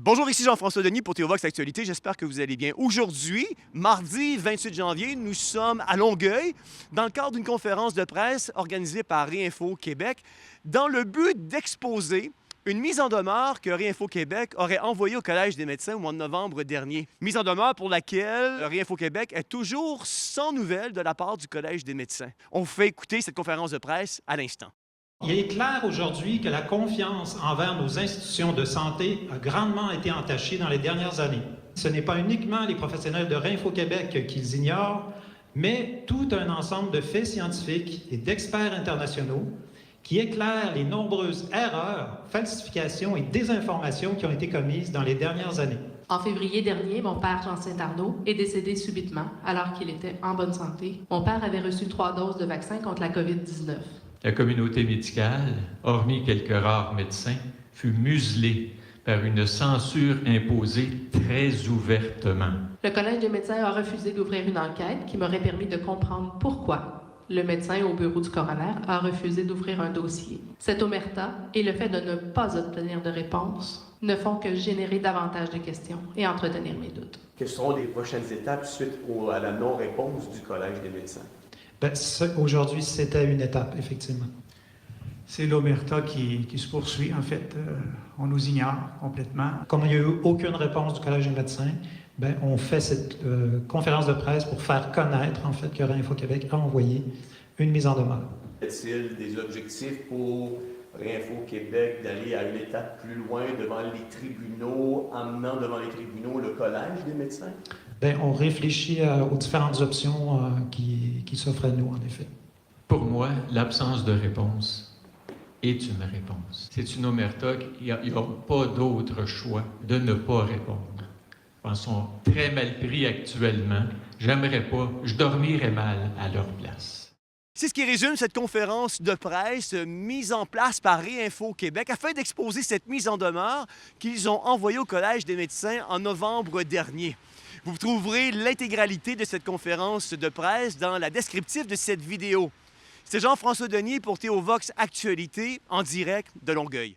Bonjour, ici Jean-François Denis pour Théovox Actualité. J'espère que vous allez bien. Aujourd'hui, mardi 28 janvier, nous sommes à Longueuil dans le cadre d'une conférence de presse organisée par Réinfo Québec dans le but d'exposer une mise en demeure que Réinfo Québec aurait envoyée au Collège des médecins au mois de novembre dernier. Mise en demeure pour laquelle Réinfo Québec est toujours sans nouvelles de la part du Collège des médecins. On vous fait écouter cette conférence de presse à l'instant. Il est clair aujourd'hui que la confiance envers nos institutions de santé a grandement été entachée dans les dernières années. Ce n'est pas uniquement les professionnels de Réinfo Québec qu'ils ignorent, mais tout un ensemble de faits scientifiques et d'experts internationaux qui éclairent les nombreuses erreurs, falsifications et désinformations qui ont été commises dans les dernières années. En février dernier, mon père, Jean Saint-Arnaud, est décédé subitement alors qu'il était en bonne santé. Mon père avait reçu 3 doses de vaccin contre la COVID-19. La communauté médicale, hormis quelques rares médecins, fut muselée par une censure imposée très ouvertement. Le Collège des médecins a refusé d'ouvrir une enquête qui m'aurait permis de comprendre pourquoi le médecin au bureau du coroner a refusé d'ouvrir un dossier. Cette omerta et le fait de ne pas obtenir de réponse ne font que générer davantage de questions et entretenir mes doutes. Quelles seront les prochaines étapes suite à la non-réponse du Collège des médecins? Aujourd'hui, c'était une étape, effectivement. C'est l'omerta qui se poursuit. En fait, on nous ignore complètement. Comme il n'y a eu aucune réponse du Collège des médecins, on fait cette conférence de presse pour faire connaître, en fait, que Réinfo Québec a envoyé une mise en demeure. Y a-t-il des objectifs pour Réinfo Québec d'aller à une étape plus loin devant les tribunaux, emmenant devant les tribunaux le Collège des médecins? On réfléchit aux différentes options qui s'offrent à nous, en effet. Pour moi, l'absence de réponse est une réponse. C'est une omerta, il n'y a pas d'autre choix de ne pas répondre. Ils sont très mal pris actuellement. J'aimerais pas, je dormirais mal à leur place. C'est ce qui résume cette conférence de presse mise en place par Réinfo Québec afin d'exposer cette mise en demeure qu'ils ont envoyée au Collège des médecins en novembre dernier. Vous trouverez l'intégralité de cette conférence de presse dans la descriptive de cette vidéo. C'est Jean-François Denis pour Théovox Actualité en direct de Longueuil.